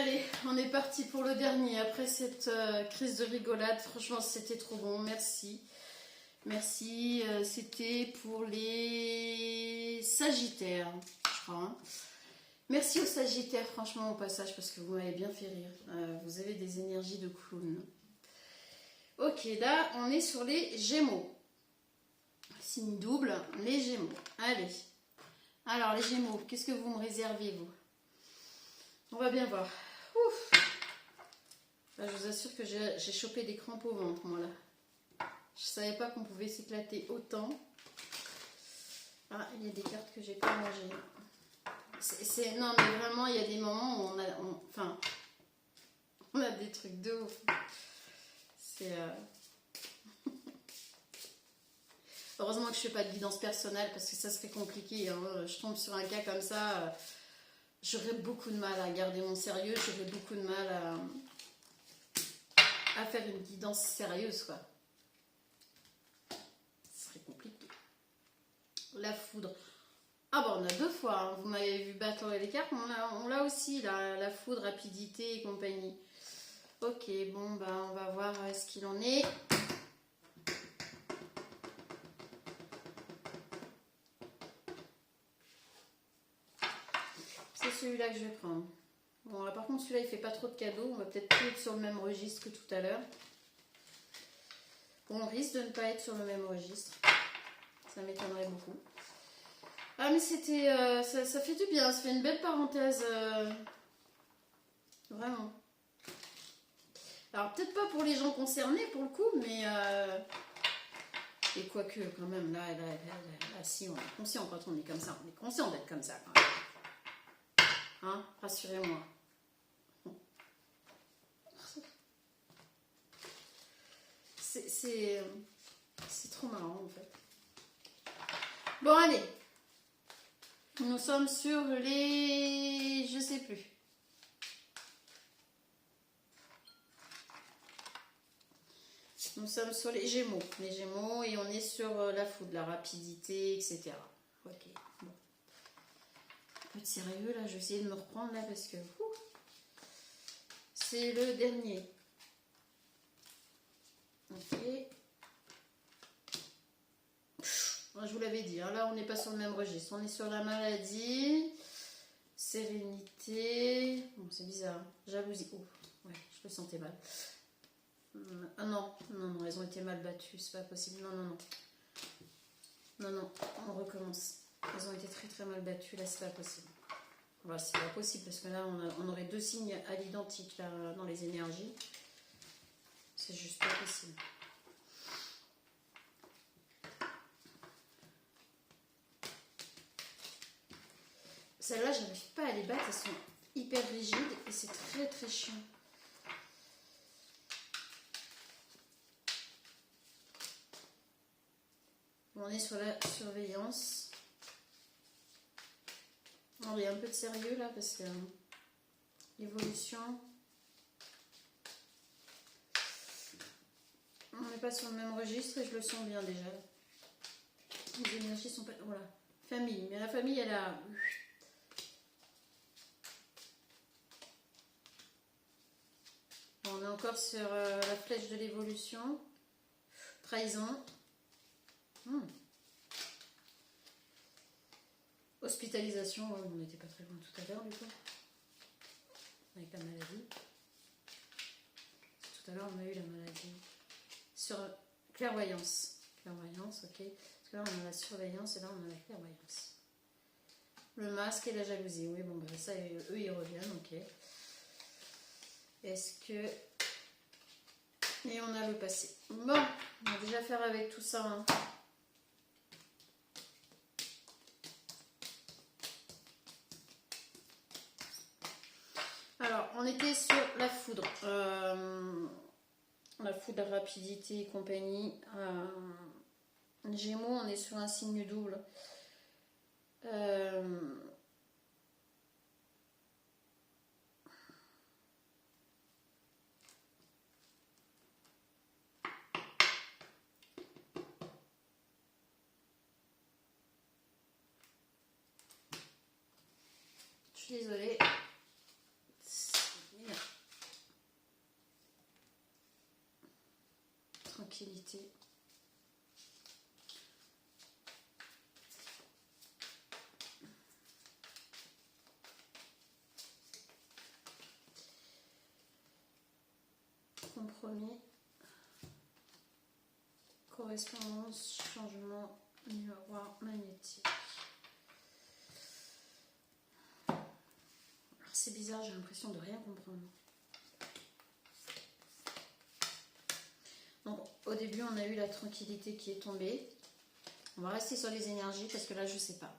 Allez, on est parti pour le dernier. Après cette crise de rigolade, franchement, c'était trop bon. Merci. Merci. C'était pour les Sagittaires, je crois. Hein. Merci aux Sagittaires, franchement, au passage, parce que vous m'avez bien fait rire. Vous avez des énergies de clown. Ok, là, on est sur les Gémeaux. Signe double, les Gémeaux. Allez. Alors, les Gémeaux, qu'est-ce que vous me réservez, vous? On va bien voir. Ouf. Là, je vous assure que j'ai chopé des crampes au ventre, moi, là. Je savais pas qu'on pouvait s'éclater autant. Ah, il y a des cartes que j'ai pas mangées. Non, mais vraiment, il y a des moments où on a des trucs de ouf. C'est... Heureusement que je fais pas de guidance personnelle parce que ça serait compliqué. Hein. Je tombe sur un cas comme ça, j'aurais beaucoup de mal à garder mon sérieux, j'aurais beaucoup de mal à faire une guidance sérieuse, quoi. Ce serait compliqué. La foudre. Ah bon, on a deux fois. Hein. Vous m'avez vu battre les cartes, on l'a aussi, la foudre, rapidité et compagnie. Ok, bon, bah, on va voir ce qu'il en est. C'est celui-là que je vais prendre. Bon, là, par contre, celui-là, il fait pas trop de cadeaux. On va peut-être plus être sur le même registre que tout à l'heure. Bon, on risque de ne pas être sur le même registre. Ça m'étonnerait beaucoup. Ah, mais c'était... ça fait du bien. Ça fait une belle parenthèse. Vraiment. Alors, peut-être pas pour les gens concernés, pour le coup, mais... Et quoique, quand même, là, si, on est conscient quand on est comme ça. On est conscient d'être comme ça, quand même. Hein, rassurez-moi. C'est trop marrant, en fait. Bon, allez. Nous sommes sur les... Je sais plus. Nous sommes sur les Gémeaux. Les Gémeaux, et on est sur la foudre, la rapidité, etc. Ok, bon. Un peu de sérieux, là. Je vais essayer de me reprendre, là, parce que... C'est le dernier. Ok. Je vous l'avais dit, hein, là, on n'est pas sur le même registre. On est sur la maladie, sérénité... Bon, c'est bizarre. Jalousie. Oh, ouais, je le sentais mal. Ah non, elles ont été mal battues, c'est pas possible. Non, on recommence. Elles ont été très très mal battues, là c'est pas possible. Voilà, c'est pas possible parce que là on aurait deux signes à l'identique là dans les énergies. C'est juste pas possible. Celles-là, j'arrive pas à les battre, elles sont hyper rigides et c'est très très chiant. On est sur la surveillance. Il y a un peu de sérieux là parce que l'évolution. On n'est pas sur le même registre et je le sens bien déjà. Les énergies sont pas... Voilà. Famille. Mais la famille, elle a... On est encore sur la flèche de l'évolution. Trahison. Hospitalisation, on n'était pas très loin tout à l'heure du coup. Avec la maladie. Tout à l'heure on a eu la maladie. Sur clairvoyance. Clairvoyance, ok. Parce que là on a la surveillance et là on a la clairvoyance. Le masque et la jalousie. Oui, bon, ben ça, eux ils reviennent, ok. Est-ce que... Et on a le passé. Bon, on va déjà faire avec tout ça. Hein. Alors, on était sur la foudre. La foudre, la rapidité et compagnie. Gémeaux, on est sur un signe double. Je suis désolée. tranquillité. Compromis, correspondance, changement, miroir magnétique. C'est bizarre, j'ai l'impression de rien comprendre. Donc au début on a eu la tranquillité qui est tombée. On va rester sur les énergies parce que là je sais pas.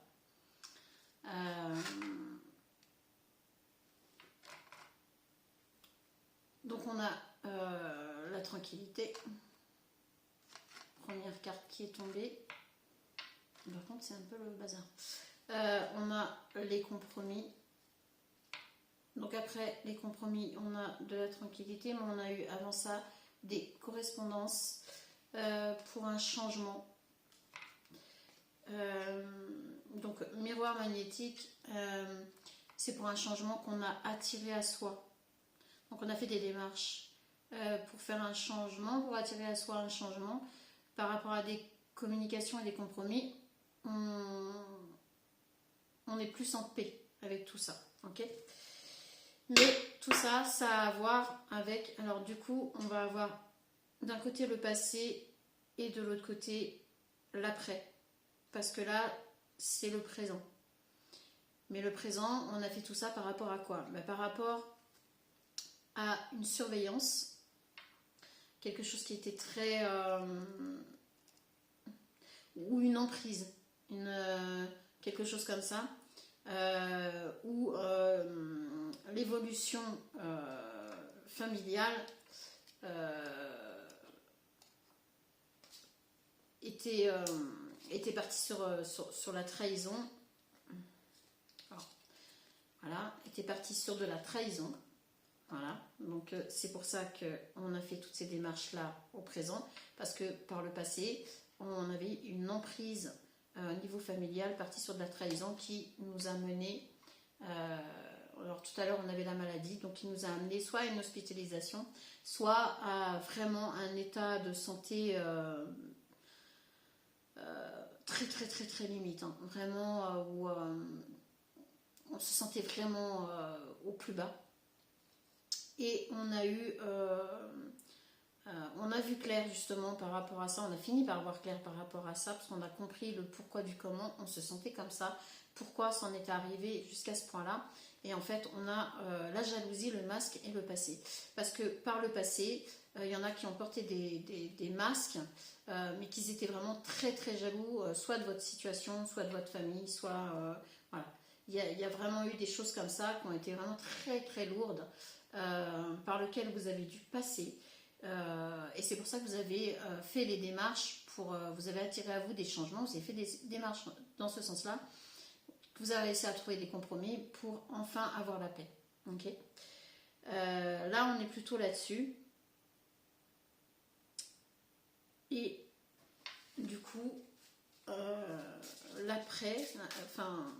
Donc on a la tranquillité. Première carte qui est tombée. Par contre c'est un peu le bazar. On a les compromis. Donc après les compromis, on a de la tranquillité, mais on a eu avant ça des correspondances pour un changement. Donc miroir magnétique, c'est pour un changement qu'on a attiré à soi. Donc on a fait des démarches pour faire un changement, pour attirer à soi un changement par rapport à des communications et des compromis. On est plus en paix avec tout ça, ok? Mais tout ça, ça a à voir avec... Alors du coup, on va avoir d'un côté le passé et de l'autre côté l'après. Parce que là, c'est le présent. Mais le présent, on a fait tout ça par rapport à quoi? Par rapport à une surveillance. Quelque chose qui était très... ou une emprise. Quelque chose comme ça. Où l'évolution familiale était partie sur la trahison. Alors, voilà, était partie sur de la trahison. Voilà, donc c'est pour ça qu'on a fait toutes ces démarches là au présent, parce que par le passé on avait une emprise au niveau familial partie sur de la trahison qui nous a mené, alors tout à l'heure on avait la maladie, donc qui nous a amené soit à une hospitalisation, soit à vraiment un état de santé très très très très limite, hein. Vraiment où on se sentait vraiment au plus bas. Et on a eu, on a vu clair justement par rapport à ça, on a fini par voir clair par rapport à ça, parce qu'on a compris le pourquoi du comment, on se sentait comme ça, pourquoi ça en est arrivé jusqu'à ce point-là. Et en fait, on a la jalousie, le masque et le passé. Parce que par le passé, il y en a qui ont porté des masques, mais qui étaient vraiment très très jaloux, soit de votre situation, soit de votre famille, soit... voilà. Il y a vraiment eu des choses comme ça qui ont été vraiment très très lourdes, par lequel vous avez dû passer, et c'est pour ça que vous avez fait les démarches vous avez attiré à vous des changements, vous avez fait des démarches dans ce sens là, vous avez réussi à trouver des compromis pour enfin avoir la paix, ok. Là on est plutôt là-dessus, et du coup l'après, enfin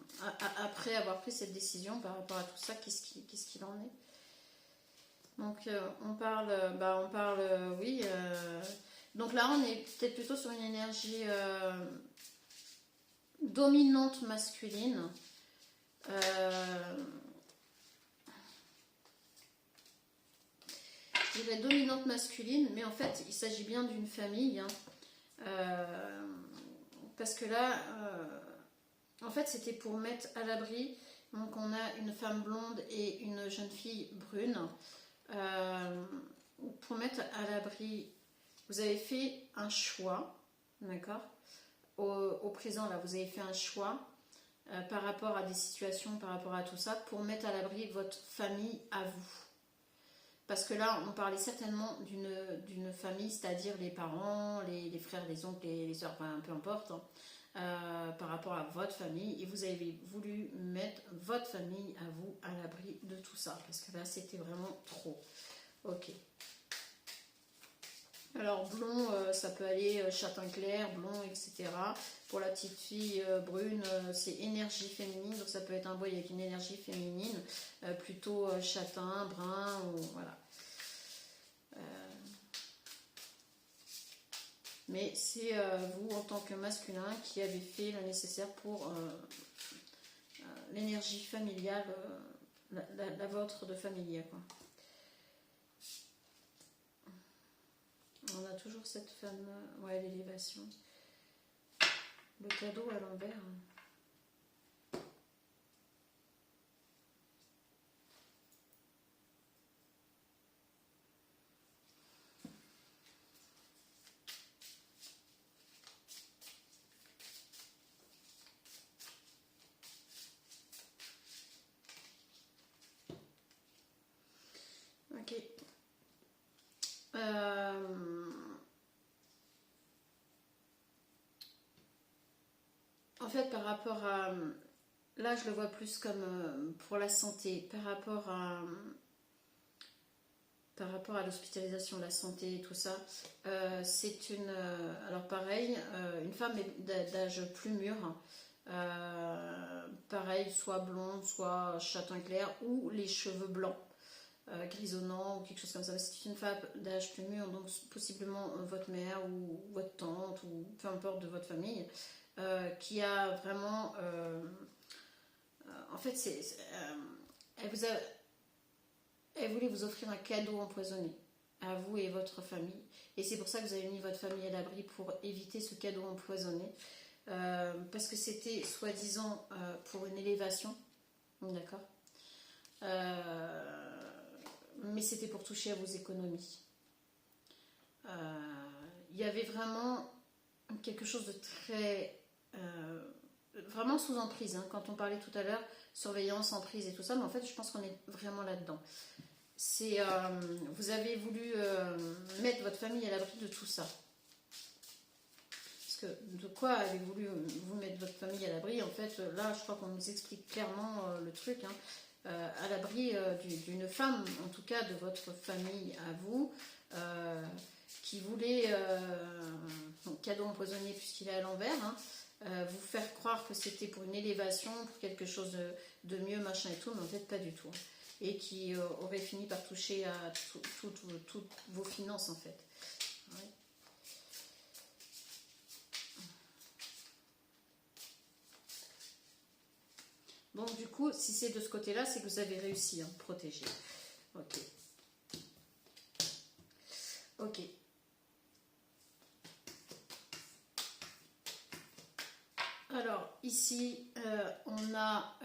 après avoir pris cette décision par rapport à tout ça, qu'est-ce qu'il en est? Donc on parle, oui. Donc là on est peut-être plutôt sur une énergie dominante masculine. Je dirais dominante masculine, mais en fait il s'agit bien d'une famille, hein. Parce que là, en fait c'était pour mettre à l'abri. Donc on a une femme blonde et une jeune fille brune. Pour mettre à l'abri, vous avez fait un choix, d'accord, au présent là, vous avez fait un choix par rapport à des situations, par rapport à tout ça, pour mettre à l'abri votre famille à vous. Parce que là, on parlait certainement d'une famille, c'est-à-dire les parents, les frères, les oncles, les soeurs, enfin, peu importe, hein, par rapport à votre famille, et vous avez voulu mettre votre famille à vous à l'abri de tout ça, parce que là c'était vraiment trop, ok. Alors blond, ça peut aller châtain clair, blond, etc. Pour la petite fille brune, c'est énergie féminine, donc ça peut être un boy avec une énergie féminine, plutôt châtain, brun, ou voilà. Mais c'est vous, en tant que masculin, qui avez fait le nécessaire pour l'énergie familiale, la vôtre de familier, quoi. On a toujours cette fameuse... Ouais, l'élévation. Le cadeau à l'envers. Ok. En fait, par rapport à... Là, je le vois plus comme pour la santé, par rapport à l'hospitalisation, la santé et tout ça. C'est une... alors pareil, une femme d'âge plus mûr, pareil, soit blonde, soit châtain clair, ou les cheveux blancs. Grisonnant ou quelque chose comme ça. C'est une femme d'âge plus mûr, donc possiblement votre mère ou votre tante ou peu importe de votre famille, qui a vraiment... en fait, elle voulait vous offrir un cadeau empoisonné à vous et votre famille. Et c'est pour ça que vous avez mis votre famille à l'abri pour éviter ce cadeau empoisonné. Parce que c'était soi-disant pour une élévation. D'accord, mais c'était pour toucher à vos économies. Il y avait vraiment quelque chose de très... vraiment sous emprise, hein, quand on parlait tout à l'heure, surveillance, emprise et tout ça, mais en fait je pense qu'on est vraiment là-dedans. C'est, vous avez voulu mettre votre famille à l'abri de tout ça. Parce que de quoi avez-vous voulu vous mettre votre famille à l'abri? En fait, là, je crois qu'on nous explique clairement le truc, hein. À l'abri d'une femme, en tout cas de votre famille à vous, qui voulait, cadeau empoisonné puisqu'il est à l'envers, hein, vous faire croire que c'était pour une élévation, pour quelque chose de mieux, machin et tout, mais en fait pas du tout. Et qui aurait fini par toucher à toutes vos finances, en fait. Ouais. Donc du coup, si c'est de ce côté-là, c'est que vous avez réussi à protéger. Ok. Ok. Alors ici, on a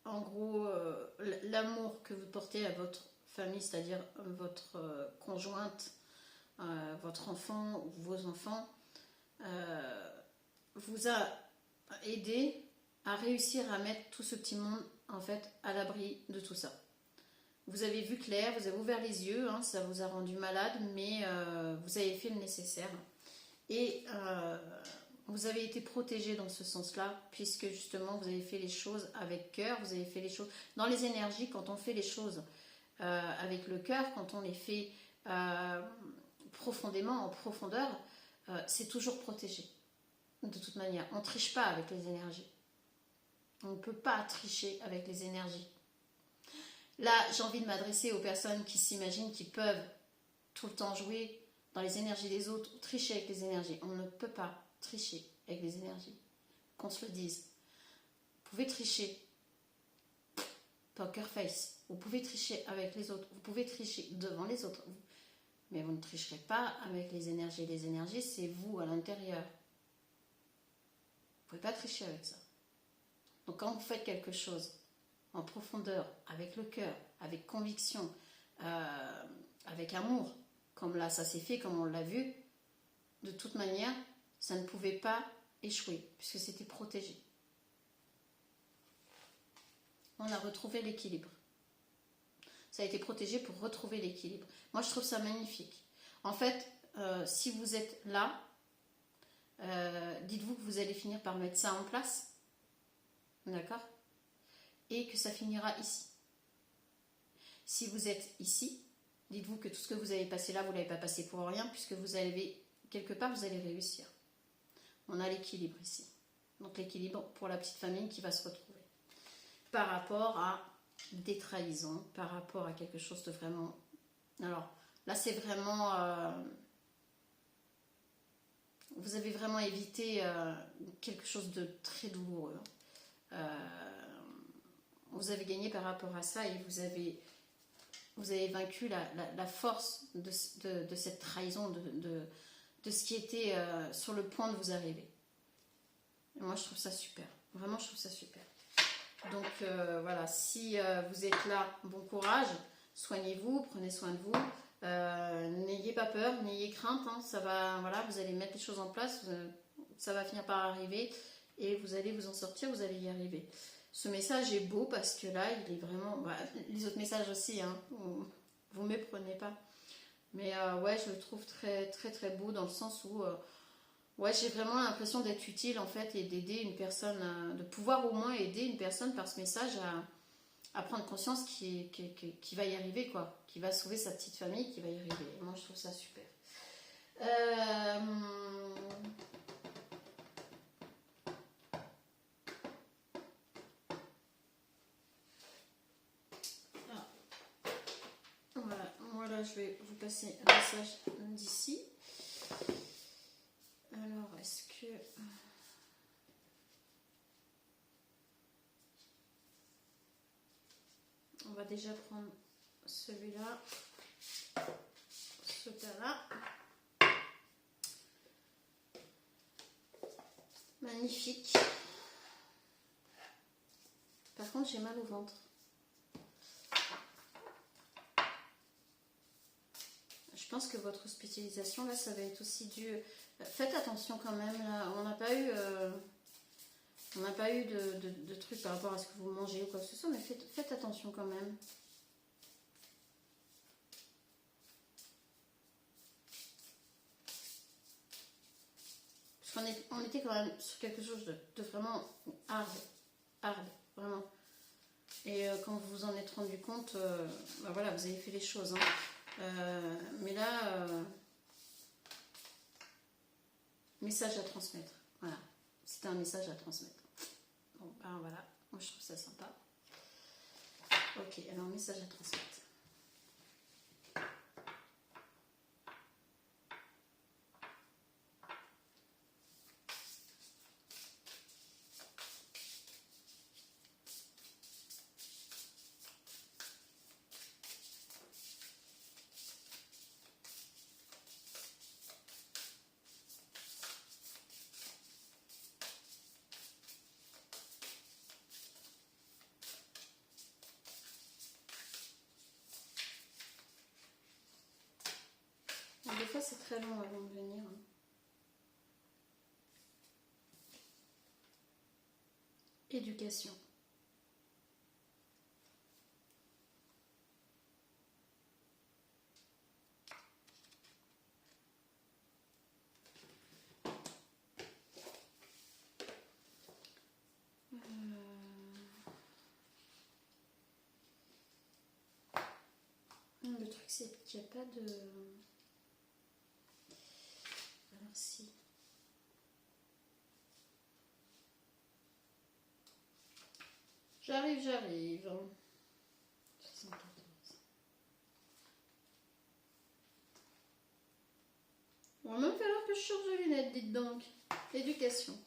en gros l'amour que vous portez à votre famille, c'est-à-dire votre conjointe, votre enfant ou vos enfants, vous a aidé à réussir à mettre tout ce petit monde en fait à l'abri de tout ça. Vous avez vu clair, vous avez ouvert les yeux, hein, ça vous a rendu malade, mais vous avez fait le nécessaire. Et vous avez été protégé dans ce sens-là, puisque justement vous avez fait les choses avec cœur, vous avez fait les choses... Dans les énergies, quand on fait les choses avec le cœur, quand on les fait profondément, en profondeur, c'est toujours protégé. De toute manière, on ne triche pas avec les énergies. On ne peut pas tricher avec les énergies. Là, j'ai envie de m'adresser aux personnes qui s'imaginent qu'ils peuvent tout le temps jouer dans les énergies des autres, ou tricher avec les énergies. On ne peut pas tricher avec les énergies. Qu'on se le dise. Vous pouvez tricher. Poker face. Vous pouvez tricher avec les autres. Vous pouvez tricher devant les autres. Mais vous ne tricherez pas avec les énergies. Les énergies, c'est vous à l'intérieur. Vous ne pouvez pas tricher avec ça. Donc quand vous faites quelque chose en profondeur, avec le cœur, avec conviction, avec amour, comme là ça s'est fait, comme on l'a vu, de toute manière, ça ne pouvait pas échouer, puisque c'était protégé. On a retrouvé l'équilibre. Ça a été protégé pour retrouver l'équilibre. Moi, je trouve ça magnifique. En fait, si vous êtes là, dites-vous que vous allez finir par mettre ça en place. D'accord ? Et que ça finira ici. Si vous êtes ici, dites-vous que tout ce que vous avez passé là, vous ne l'avez pas passé pour rien, puisque vous avez, quelque part, vous allez réussir. On a l'équilibre ici. Donc l'équilibre pour la petite famille qui va se retrouver. Par rapport à des trahisons, par rapport à quelque chose de vraiment... Alors, là, c'est vraiment... vous avez vraiment évité quelque chose de très douloureux. Vous avez gagné par rapport à ça et vous avez vaincu la force de cette trahison, de ce qui était sur le point de vous arriver. Et moi, je trouve ça super. Vraiment, je trouve ça super. Donc, voilà, si vous êtes là, bon courage, soignez-vous, prenez soin de vous. N'ayez pas peur, n'ayez crainte. Hein, ça va, voilà, vous allez mettre les choses en place, ça va finir par arriver et vous allez vous en sortir, vous allez y arriver. Ce message est beau parce que là, il est vraiment... Bah, les autres messages aussi, hein, vous méprenez pas. Mais ouais, je le trouve très très très beau dans le sens où ouais, j'ai vraiment l'impression d'être utile en fait et d'aider une personne, de pouvoir au moins aider une personne par ce message à prendre conscience qu'il va y arriver, quoi, qu'il va sauver sa petite famille, qu'il va y arriver. Et moi, je trouve ça super. Voilà, moi là, je vais vous passer un message d'ici. Alors, est-ce que... On va déjà prendre celui-là, ce tas-là. Magnifique. Par contre, j'ai mal au ventre. Je pense que votre hospitalisation, là, ça va être aussi dû... Faites attention quand même, là. On n'a pas eu... On n'a pas eu de trucs par rapport à ce que vous mangez ou quoi que ce soit, mais faites attention quand même. Parce qu'on était quand même sur quelque chose de vraiment hard, vraiment. Et quand vous vous en êtes rendu compte, bah voilà, vous avez fait les choses. Hein. Mais là, message à transmettre. Voilà, c'était un message à transmettre. Bon, ben voilà, moi je trouve ça sympa. Ok, alors message à transmettre. Des fois, c'est très long avant de venir. Hein. Éducation. Le truc, c'est qu'il n'y a pas de... Alors si... J'arrive. 74. Il va même falloir que je change de lunettes, dites donc. Éducation.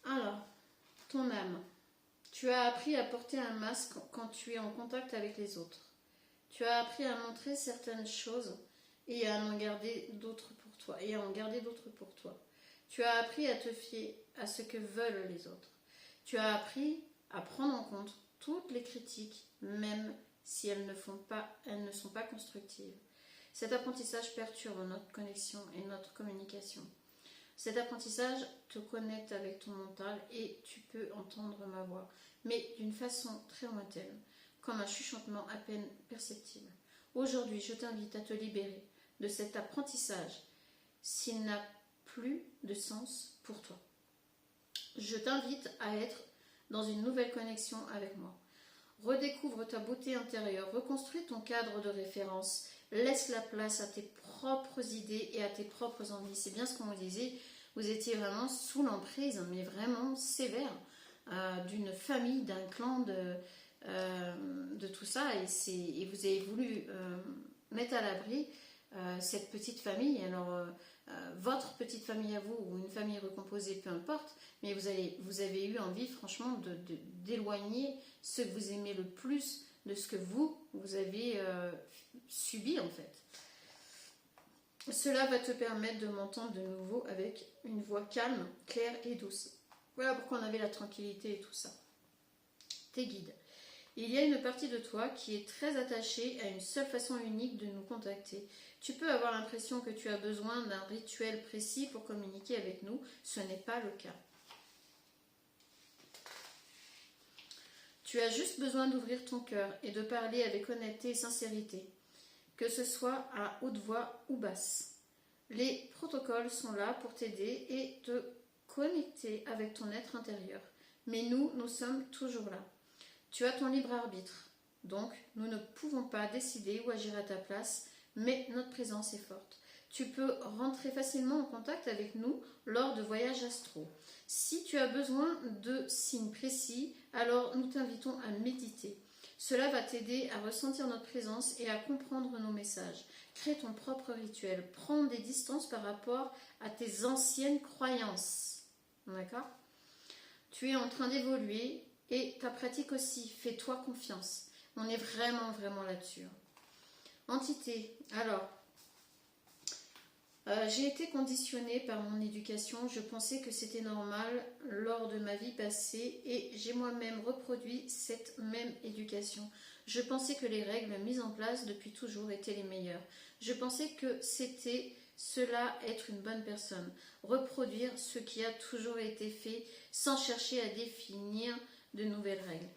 Alors, ton âme. Tu as appris à porter un masque quand tu es en contact avec les autres. Tu as appris à montrer certaines choses et à en garder d'autres pour toi. Tu as appris à te fier à ce que veulent les autres. Tu as appris à prendre en compte toutes les critiques, même si elles ne sont pas constructives. Cet apprentissage perturbe notre connexion et notre communication. Cet apprentissage te connecte avec ton mental et tu peux entendre ma voix, mais d'une façon très lointaine, comme un chuchotement à peine perceptible. Aujourd'hui, je t'invite à te libérer de cet apprentissage s'il n'a plus de sens pour toi. Je t'invite à être dans une nouvelle connexion avec moi. Redécouvre ta beauté intérieure, reconstruis ton cadre de référence, laisse la place à tes propres idées et à tes propres envies. C'est bien ce qu'on vous disait, vous étiez vraiment sous l'emprise, mais vraiment sévère, d'une famille, d'un clan, de tout ça, et vous avez voulu mettre à l'abri cette petite famille. Alors, votre petite famille à vous ou une famille recomposée, peu importe, mais vous avez eu envie franchement d'éloigner ceux que vous aimez le plus de ce que vous avez subi en fait. Cela va te permettre de m'entendre de nouveau avec une voix calme, claire et douce. Voilà pourquoi on avait la tranquillité et tout ça. Tes guides. Il y a une partie de toi qui est très attachée à une seule façon unique de nous contacter. Tu peux avoir l'impression que tu as besoin d'un rituel précis pour communiquer avec nous. Ce n'est pas le cas. Tu as juste besoin d'ouvrir ton cœur et de parler avec honnêteté et sincérité, que ce soit à haute voix ou basse. Les protocoles sont là pour t'aider et te connecter avec ton être intérieur. Mais nous sommes toujours là. Tu as ton libre arbitre, donc nous ne pouvons pas décider ou agir à ta place, mais notre présence est forte. Tu peux rentrer facilement en contact avec nous lors de voyages astraux. Si tu as besoin de signes précis, alors nous t'invitons à méditer. Cela va t'aider à ressentir notre présence et à comprendre nos messages. Crée ton propre rituel. Prends des distances par rapport à tes anciennes croyances. D'accord ? Tu es en train d'évoluer. Et ta pratique aussi, fais-toi confiance. On est vraiment là-dessus. Entité, alors, j'ai été conditionnée par mon éducation. Je pensais que c'était normal lors de ma vie passée et j'ai moi-même reproduit cette même éducation. Je pensais que les règles mises en place depuis toujours étaient les meilleures. Je pensais que c'était cela être une bonne personne. Reproduire ce qui a toujours été fait sans chercher à définir de nouvelles règles.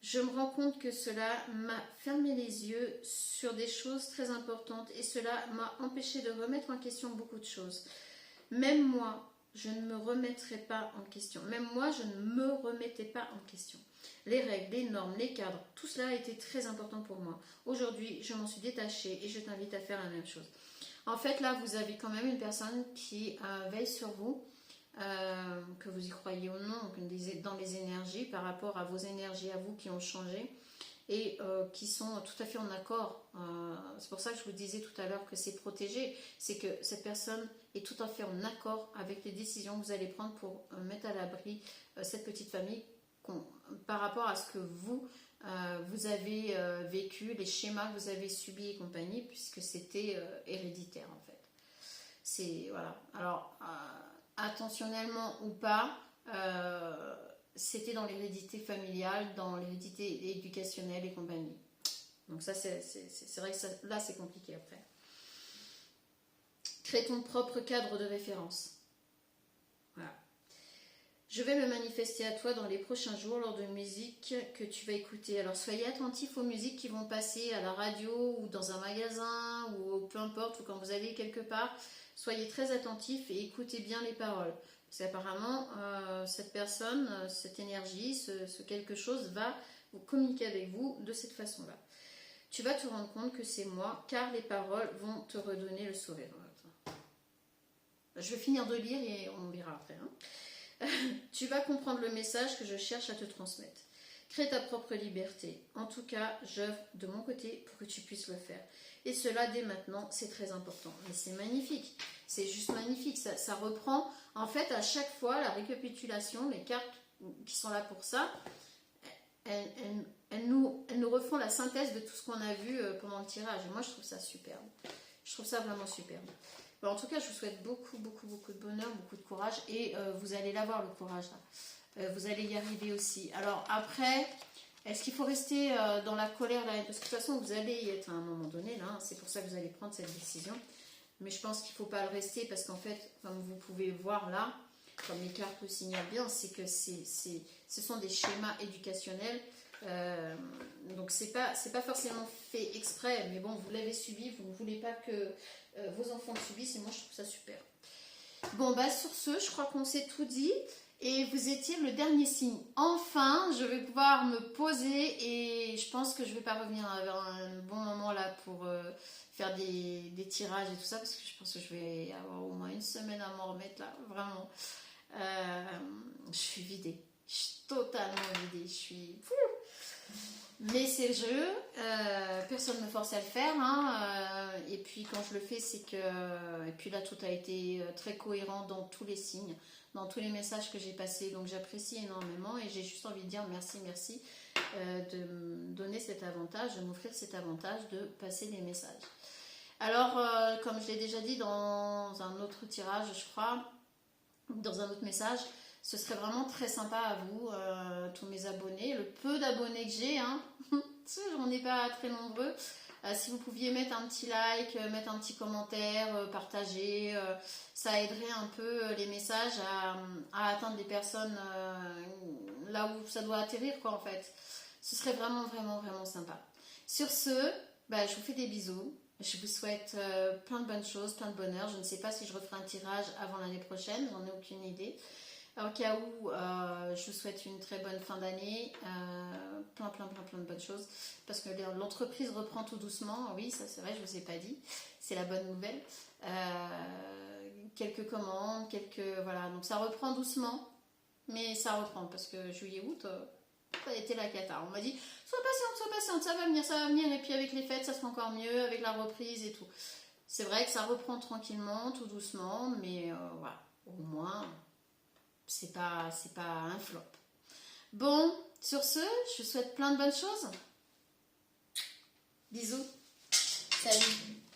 Je me rends compte que cela m'a fermé les yeux sur des choses très importantes et cela m'a empêché de remettre en question beaucoup de choses. Même moi, je ne me remettrai pas en question. Même moi, je ne me remettais pas en question. Les règles, les normes, les cadres, tout cela a été très important pour moi. Aujourd'hui, je m'en suis détachée et je t'invite à faire la même chose. En fait, là, vous avez quand même une personne qui veille sur vous, que vous y croyez ou non, dans les énergies, par rapport à vos énergies à vous qui ont changé et qui sont tout à fait en accord. C'est pour ça que je vous disais tout à l'heure que c'est protégé, c'est que cette personne est tout à fait en accord avec les décisions que vous allez prendre pour mettre à l'abri cette petite famille par rapport à ce que vous avez vécu, les schémas que vous avez subis et compagnie, puisque c'était héréditaire en fait. C'est voilà. Alors attentionnellement ou pas, c'était dans l'hérédité familiale, dans l'hérédité éducationnelle et compagnie. Donc ça, c'est vrai que ça, là, c'est compliqué après. Crée ton propre cadre de référence. Voilà. Je vais me manifester à toi dans les prochains jours lors de musique que tu vas écouter. Alors soyez attentifs aux musiques qui vont passer à la radio ou dans un magasin ou peu importe, ou quand vous allez quelque part. Soyez très attentifs et écoutez bien les paroles. Parce qu'apparemment, cette personne, cette énergie, ce quelque chose va communiquer avec vous de cette façon-là. Tu vas te rendre compte que c'est moi, car les paroles vont te redonner le sourire. Je vais finir de lire et on verra après. Tu vas comprendre le message que je cherche à te transmettre. Crée ta propre liberté. En tout cas, j'œuvre de mon côté pour que tu puisses le faire. Et cela, dès maintenant, c'est très important. Mais c'est magnifique. C'est juste magnifique. Ça reprend, en fait, à chaque fois, la récapitulation, les cartes qui sont là pour ça, elles nous refont la synthèse de tout ce qu'on a vu pendant le tirage. Et moi, je trouve ça superbe. Je trouve ça vraiment superbe. En tout cas, je vous souhaite beaucoup de bonheur, beaucoup de courage. Et vous allez l'avoir, le courage, là. Vous allez y arriver aussi. Alors, après... Est-ce qu'il faut rester dans la colère là? Parce que de toute façon, vous allez y être à un moment donné, là. C'est pour ça que vous allez prendre cette décision. Mais je pense qu'il ne faut pas le rester parce qu'en fait, comme vous pouvez voir là, comme les cartes le signalent bien, c'est que ce sont des schémas éducationnels. Donc, c'est pas forcément fait exprès. Mais bon, vous l'avez subi, vous ne voulez pas que vos enfants le subissent. Et moi, je trouve ça super. Bon, bah sur ce, je crois qu'on s'est tout dit. Et vous étiez le dernier signe. Enfin, je vais pouvoir me poser et je pense que je ne vais pas revenir vers un bon moment là pour faire des tirages et tout ça parce que je pense que je vais avoir au moins une semaine à m'en remettre là, vraiment. Je suis vidée, je suis totalement vidée, je suis... Mais c'est le jeu, Personne ne me force à le faire, hein, et puis quand je le fais, c'est que... Et puis là, tout a été très cohérent dans tous les signes, dans tous les messages que j'ai passés, donc j'apprécie énormément et j'ai juste envie de dire merci, merci de me donner cet avantage, de m'offrir cet avantage de passer des messages. Alors, comme je l'ai déjà dit dans un autre tirage, je crois, dans un autre message, ce serait vraiment très sympa à vous, tous mes abonnés, le peu d'abonnés que j'ai, hein, j'en ai pas très nombreux. Si vous pouviez mettre un petit like, mettre un petit commentaire, partager, ça aiderait un peu les messages à atteindre des personnes là où ça doit atterrir, quoi, en fait. Ce serait vraiment, vraiment, vraiment sympa. Sur ce, je vous fais des bisous. Je vous souhaite plein de bonnes choses, plein de bonheur. Je ne sais pas si je referai un tirage avant l'année prochaine, j'en ai aucune idée. Au cas où, je vous souhaite une très bonne fin d'année, plein de bonnes choses, parce que l'entreprise reprend tout doucement, oui, ça c'est vrai, je ne vous ai pas dit, c'est la bonne nouvelle. Quelques commandes, voilà, donc ça reprend doucement, mais ça reprend, parce que juillet-août, ça a été la cata. On m'a dit, sois patiente, ça va venir, et puis avec les fêtes, ça sera encore mieux, avec la reprise et tout. C'est vrai que ça reprend tranquillement, tout doucement, mais voilà, au moins... c'est pas un flop. Bon, sur ce, je vous souhaite plein de bonnes choses. Bisous. Salut.